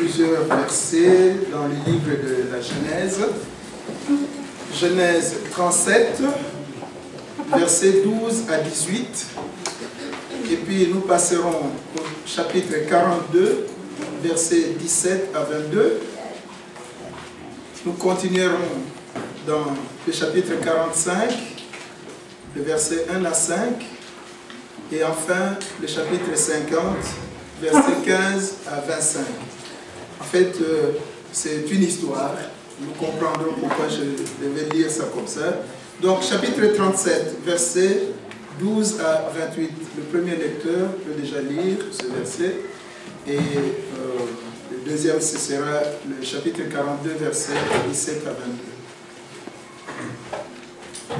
plusieurs versets dans le livre de la Genèse. Genèse 37, versets 12 à 18. Et puis nous passerons au chapitre 42, versets 17 à 22. Nous continuerons dans le chapitre 45, le verset 1 à 5. Et enfin, le chapitre 50, verset 15 à 25. En fait, c'est une histoire. Nous comprendrons pourquoi je devais lire ça comme ça. Donc, chapitre 37, verset 12 à 28. Le premier lecteur peut déjà lire ce verset. Et le deuxième, ce sera le chapitre 42, verset 17 à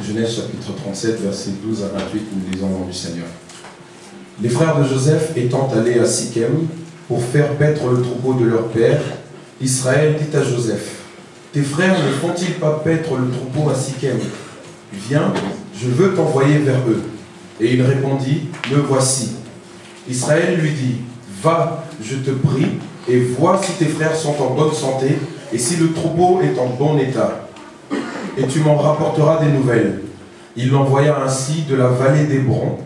22. Genèse chapitre 37, verset 12 à 28, nous lisons au nom du Seigneur. Les frères de Joseph étant allés à Sichem pour faire paître le troupeau de leur père, Israël dit à Joseph, « Tes frères ne font-ils pas paître le troupeau à Sichem? Viens, je veux t'envoyer vers eux. » Et il répondit, « Me voici. » Israël lui dit, « Va, je te prie, et vois si tes frères sont en bonne santé, et si le troupeau est en bon état. Et tu m'en rapporteras des nouvelles. » Il l'envoya ainsi de la vallée d'Hébron,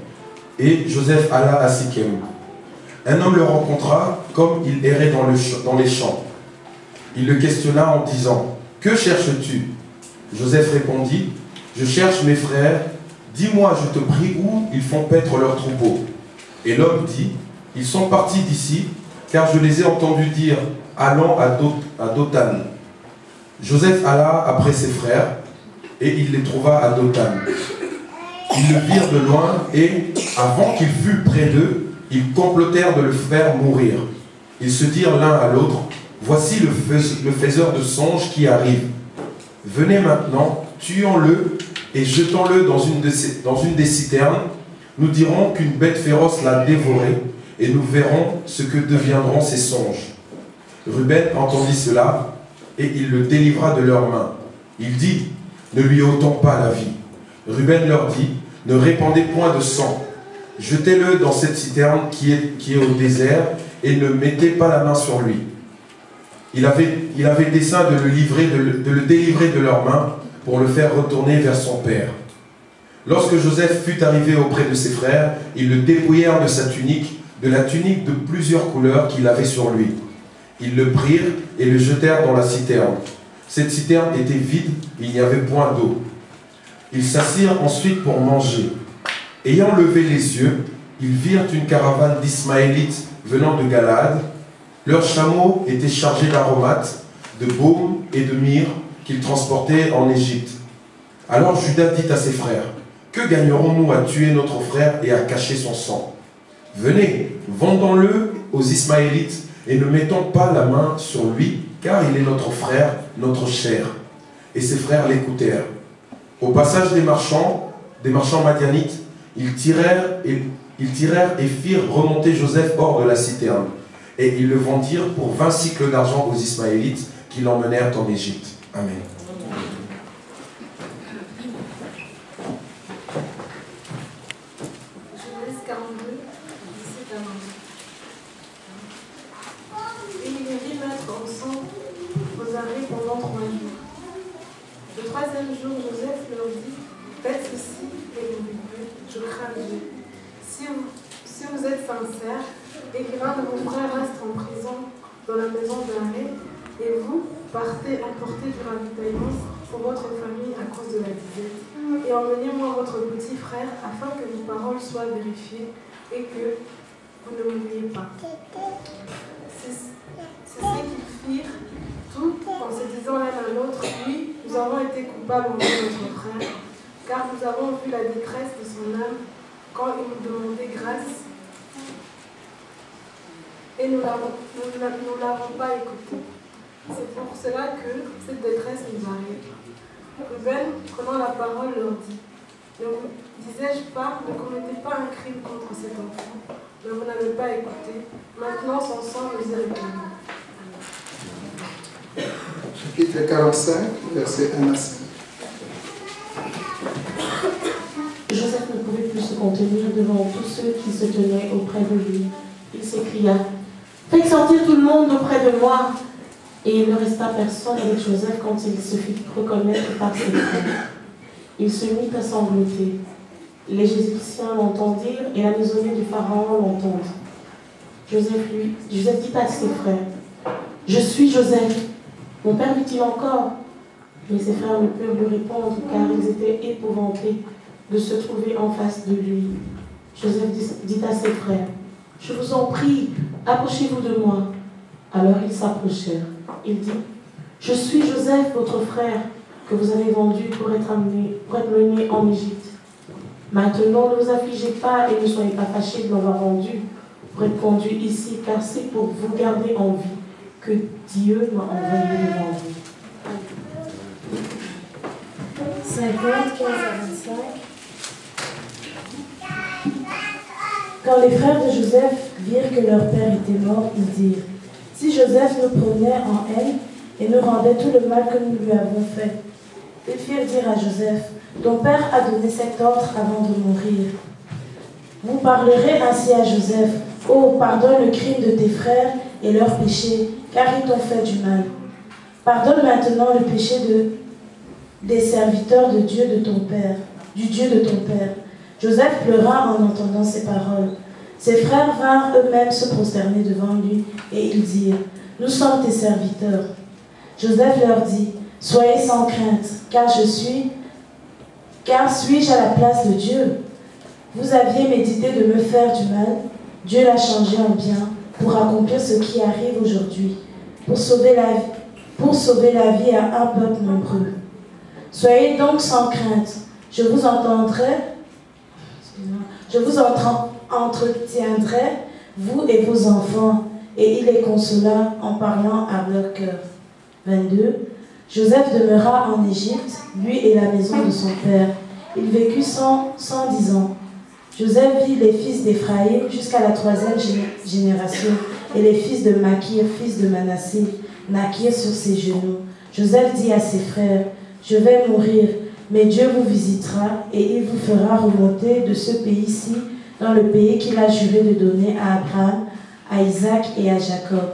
et Joseph alla à Sichem. Un homme le rencontra comme il errait dans les champs. Il le questionna en disant, « Que cherches-tu » Joseph répondit, « Je cherche mes frères. Dis-moi, je te prie, où ils font paître leur troupeau. » Et l'homme dit, « Ils sont partis d'ici, car je les ai entendus dire, allons à Dothan. » Joseph alla après ses frères, et il les trouva à Dothan. Ils le virent de loin, et, avant qu'il fût près d'eux, ils complotèrent de le faire mourir. Ils se dirent l'un à l'autre, « Voici le faiseur de songes qui arrive. Venez maintenant, tuons-le, et jetons-le dans une des citernes. Nous dirons qu'une bête féroce l'a dévoré, et nous verrons ce que deviendront ses songes. » Ruben entendit cela, et il le délivra de leurs mains. Il dit, « Ne lui ôtons pas la vie. » Ruben leur dit, « Ne répandez point de sang. Jetez-le dans cette citerne qui est au désert, et ne mettez pas la main sur lui. » Il avait dessein de le délivrer de leurs mains, pour le faire retourner vers son père. Lorsque Joseph fut arrivé auprès de ses frères, ils le dépouillèrent de sa tunique, de la tunique de plusieurs couleurs qu'il avait sur lui. Ils le prirent et le jetèrent dans la citerne. Cette citerne était vide, il n'y avait point d'eau. Ils s'assirent ensuite pour manger. Ayant levé les yeux, ils virent une caravane d'Ismaélites venant de Galade. Leurs chameaux étaient chargés d'aromates, de baume et de myrrhe qu'ils transportaient en Égypte. Alors Juda dit à ses frères, « Que gagnerons-nous à tuer notre frère et à cacher son sang? Venez, vendons-le aux Ismaélites et ne mettons pas la main sur lui, car il est notre frère, notre chair. » Et ses frères l'écoutèrent. Au passage des marchands madianites, ils tirèrent et firent remonter Joseph hors de la citerne. Et ils le vendirent pour 20 cycles d'argent aux Ismaélites qui l'emmenèrent en Égypte. Amen. Genèse 42, 17 à 20. Et il les vit mettre ensemble aux arrêts pendant 3 jours. Le 3e jour, Joseph leur dit, « Faites ceci et ne mourrez plus, je crains Dieu. Si vous êtes sincères, et que l'un de vos frères reste en prison dans la maison d'arrêt, et vous partez emporter du ravitaillement pour votre famille à cause de la disette. Et emmenez-moi votre petit frère, afin que mes paroles soient vérifiées et que vous ne m'oubliez pas. » C'est ce qu'ils firent, tout en se disant l'un à l'autre, « Oui, nous avons été coupables envers notre frère, car nous avons vu la détresse de son âme quand il nous demandait grâce, et nous ne l'avons pas écouté. C'est pour cela que cette détresse nous arrive. » Ruben, prenant la parole, leur dit, « Ne vous disais-je pas, ne commettez pas un crime contre cet enfant, mais vous n'avez pas écouté. Maintenant, son sang nous est réclamé. » Chapitre 45, versets 1 à 5. Joseph ne pouvait plus se contenir devant tous ceux qui se tenaient auprès de lui. Il s'écria, « Faites sortir tout le monde auprès de moi. Et il ne resta personne avec Joseph quand il se fit reconnaître par ses frères. Il se mit à sangloter. Les Égyptiens l'entendirent et la maisonnée du Pharaon l'entendit. Joseph dit à ses frères, « Je suis Joseph. Mon père vit-il encore ?» Mais ses frères ne purent lui répondre car ils étaient épouvantés de se trouver en face de lui. Joseph dit à ses frères, « Je vous en prie, approchez-vous de moi. » Alors ils s'approchèrent. Il dit, « Je suis Joseph, votre frère, que vous avez vendu pour être mené en Égypte. Maintenant, ne vous affligez pas et ne soyez pas fâchés de m'avoir vendu pour être conduit ici, car c'est pour vous garder en vie que Dieu m'a envoyé devant vous. » 50, 15 à 25. Quand les frères de Joseph virent que leur père était mort, ils dirent, « Si Joseph nous prenait en haine et nous rendait tout le mal que nous lui avons fait. » Ils firent dire à Joseph, « Ton père a donné cet ordre avant de mourir. Vous parlerez ainsi à Joseph, « Oh, pardonne le crime de tes frères et leur péché, car ils t'ont fait du mal. Pardonne maintenant le péché des serviteurs de Dieu de ton père, du Dieu de ton père. » Joseph pleura en entendant ces paroles. Ses frères vinrent eux-mêmes se prosterner devant lui, et ils dirent, « Nous sommes tes serviteurs. » Joseph leur dit, « Soyez sans crainte, car suis-je à la place de Dieu? Vous aviez médité de me faire du mal, Dieu l'a changé en bien, pour accomplir ce qui arrive aujourd'hui, pour sauver la vie à un peuple nombreux. Soyez donc sans crainte, je vous entretiendrai, vous et vos enfants, et il les consola en parlant à leur cœur. 22. Joseph demeura en Égypte, lui et la maison de son père. Il vécut 110 ans. Joseph vit les fils d'Éphraïm jusqu'à la 3e génération, et les fils de Makir, fils de Manassé, naquirent sur ses genoux. Joseph dit à ses frères, « Je vais mourir, mais Dieu vous visitera, et il vous fera remonter de ce pays-ci dans le pays qu'il a juré de donner à Abraham, à Isaac et à Jacob. »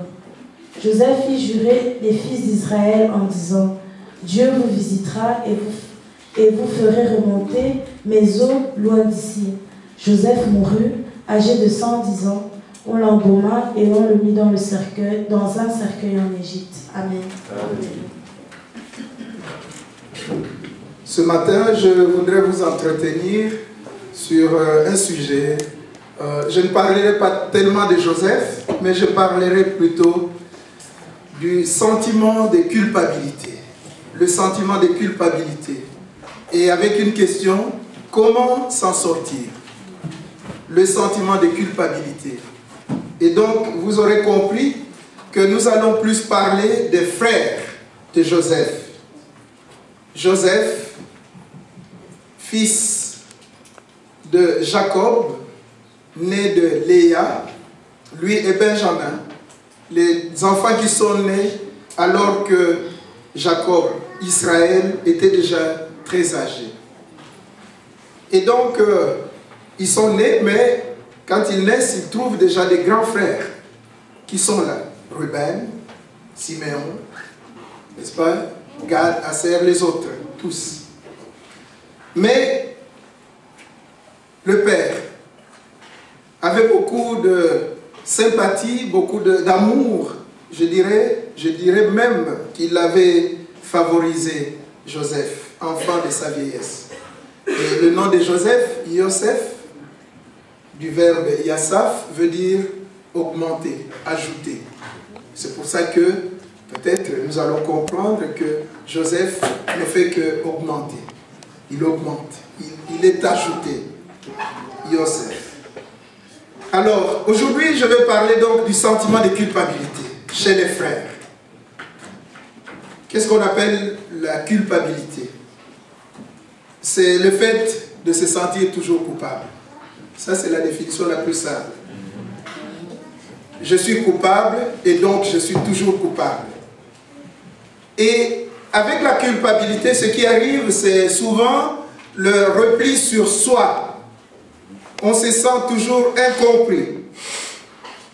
Joseph fit jurer les fils d'Israël en disant, « Dieu vous visitera et vous ferez remonter mes eaux loin d'ici. » Joseph mourut, âgé de 110 ans. On l'embauma et on le mit dans un cercueil en Égypte. Amen. Ce matin, je voudrais vous entretenir sur un sujet. Je ne parlerai pas tellement de Joseph, mais je parlerai plutôt du sentiment de culpabilité. Le sentiment de culpabilité. Et avec une question, comment s'en sortir? Le sentiment de culpabilité. Et donc, vous aurez compris que nous allons plus parler des frères de Joseph. Joseph, fils de Jacob, né de Léa, lui et Benjamin, les enfants qui sont nés alors que Jacob, Israël, était déjà très âgé. Et donc, ils sont nés, mais quand ils naissent, ils trouvent déjà des grands frères qui sont là. Ruben, Siméon, n'est-ce pas? Gad, Aser, les autres, tous. Mais le père avait beaucoup de sympathie, beaucoup d'amour. Je dirais même qu'il avait favorisé Joseph, enfant de sa vieillesse. Et le nom de Joseph, Yosef, du verbe Yassaf, veut dire augmenter, ajouter. C'est pour ça que peut-être nous allons comprendre que Joseph ne fait que augmenter. Il augmente, il est ajouté. Yosef. Alors, aujourd'hui, je vais parler donc du sentiment de culpabilité chez les frères. Qu'est-ce qu'on appelle la culpabilité? C'est le fait de se sentir toujours coupable. Ça, c'est la définition la plus simple. Je suis coupable et donc je suis toujours coupable. Et avec la culpabilité, ce qui arrive, c'est souvent le repli sur soi. On se sent toujours incompris.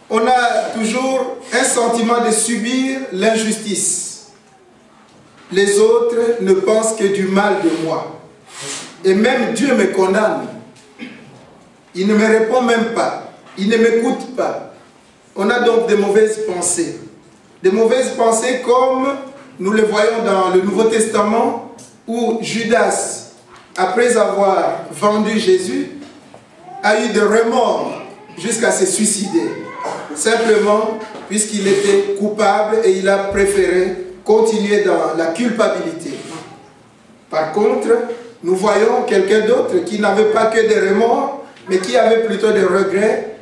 on a toujours un sentiment de subir l'injustice. Les autres ne pensent que du mal de moi. Et même Dieu me condamne. Il ne me répond même pas. Il ne m'écoute pas. On a donc des mauvaises pensées. Des mauvaises pensées comme nous le voyons dans le Nouveau Testament où Judas, après avoir vendu Jésus, a eu des remords jusqu'à se suicider. Simplement puisqu'il était coupable et il a préféré continuer dans la culpabilité. Par contre, nous voyons quelqu'un d'autre qui n'avait pas que des remords, mais qui avait plutôt des regrets,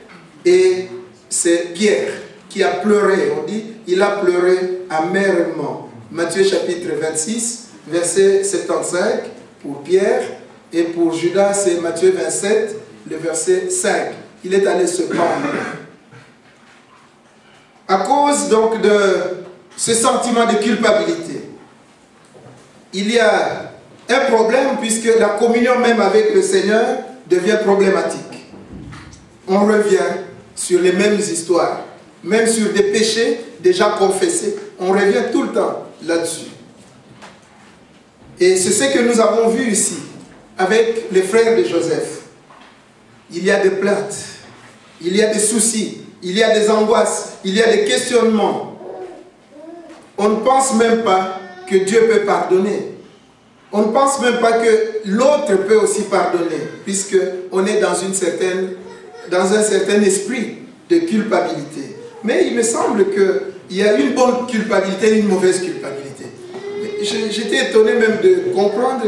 et c'est Pierre qui a pleuré. On dit, il a pleuré amèrement. Matthieu chapitre 26, verset 75 pour Pierre, et pour Judas, c'est Matthieu 27, le verset 5. Il est allé se pendre. À cause donc de ce sentiment de culpabilité, il y a un problème puisque la communion même avec le Seigneur devient problématique. On revient sur les mêmes histoires, même sur des péchés déjà confessés. On revient tout le temps là-dessus. Et c'est ce que nous avons vu ici avec les frères de Joseph. Il y a des plaintes, il y a des soucis, il y a des angoisses, il y a des questionnements. On ne pense même pas que Dieu peut pardonner. On ne pense même pas que l'autre peut aussi pardonner, puisqu'on est dans un certain esprit de culpabilité. Mais il me semble qu'il y a une bonne culpabilité et une mauvaise culpabilité. J'étais étonné même de comprendre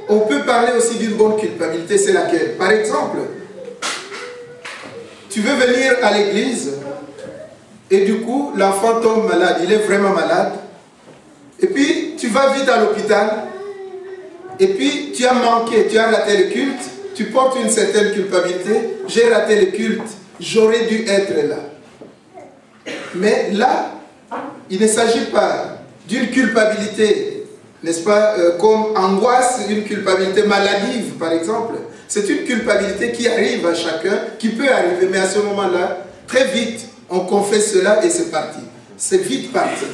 qu'on peut parler aussi d'une bonne culpabilité, c'est laquelle? Par exemple, tu veux venir à l'église et du coup l'enfant tombe malade, il est vraiment malade, et puis tu vas vite à l'hôpital, et puis tu as manqué, tu as raté le culte, tu portes une certaine culpabilité, j'ai raté le culte, j'aurais dû être là. Mais là, il ne s'agit pas d'une culpabilité, n'est-ce pas, comme angoisse, une culpabilité maladive par exemple. C'est une culpabilité qui arrive à chacun, qui peut arriver, mais à ce moment-là, très vite, on confesse cela et c'est parti. C'est vite parti.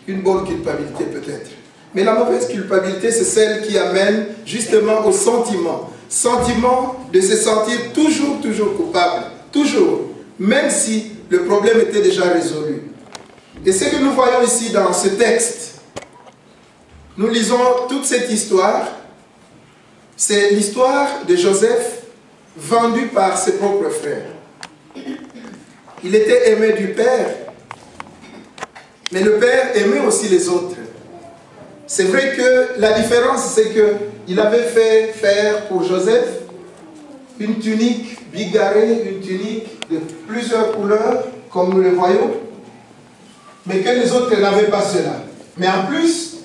Une bonne culpabilité peut-être. Mais la mauvaise culpabilité, c'est celle qui amène justement au sentiment. Sentiment de se sentir toujours coupable. Toujours. Même si le problème était déjà résolu. Et ce que nous voyons ici dans ce texte, nous lisons toute cette histoire. C'est l'histoire de Joseph vendu par ses propres frères. Il était aimé du Père, mais le Père aimait aussi les autres. C'est vrai que la différence, c'est qu'il avait fait faire pour Joseph une tunique bigarrée, une tunique de plusieurs couleurs, comme nous le voyons, mais que les autres n'avaient pas cela. Mais en plus,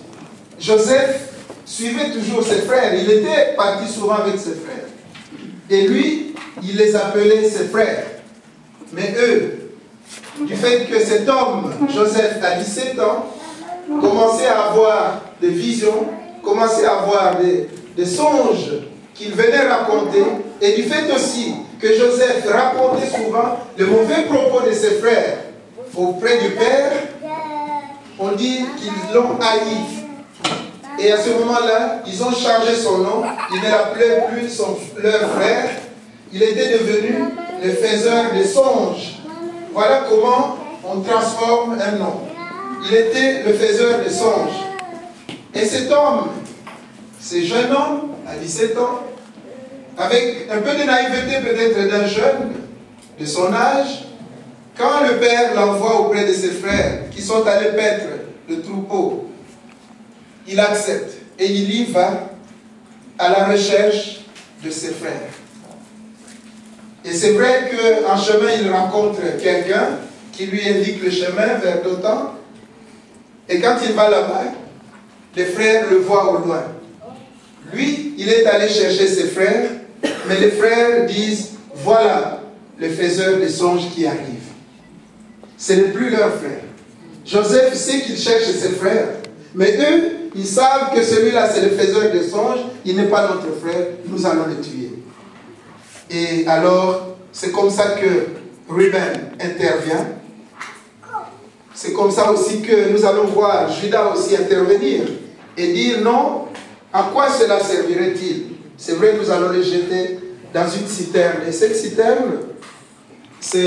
Joseph suivait toujours ses frères. Il était parti souvent avec ses frères. Et lui, il les appelait ses frères. Mais eux, du fait que cet homme, Joseph, à 17 ans, commençait à avoir des visions, commençait à avoir des songes qu'il venait raconter, et du fait aussi que Joseph racontait souvent les mauvais propos de ses frères auprès du Père, on dit qu'ils l'ont haï. Et à ce moment-là, ils ont changé son nom, il ne l'appelait plus leur frère, il était devenu le faiseur des songes. Voilà comment on transforme un nom. Il était le faiseur des songes. Et cet homme, ce jeune homme, à 17 ans, avec un peu de naïveté peut-être d'un jeune de son âge, quand le père l'envoie auprès de ses frères qui sont allés paître le troupeau, il accepte et il y va à la recherche de ses frères. Et c'est vrai qu'en chemin, il rencontre quelqu'un qui lui indique le chemin vers Dothan. Et quand il va là-bas, les frères le voient au loin. Lui, il est allé chercher ses frères, mais les frères disent, voilà le faiseur des songes qui arrive. Ce n'est plus leur frère. Joseph sait qu'il cherche ses frères, mais eux, ils savent que celui-là, c'est le faiseur des songes, il n'est pas notre frère, nous allons le tuer. Et alors, c'est comme ça que Ruben intervient. C'est comme ça aussi que nous allons voir Judas aussi intervenir et dire non, à quoi cela servirait-il? C'est vrai, nous allons les jeter dans une citerne. Et cette citerne, c'est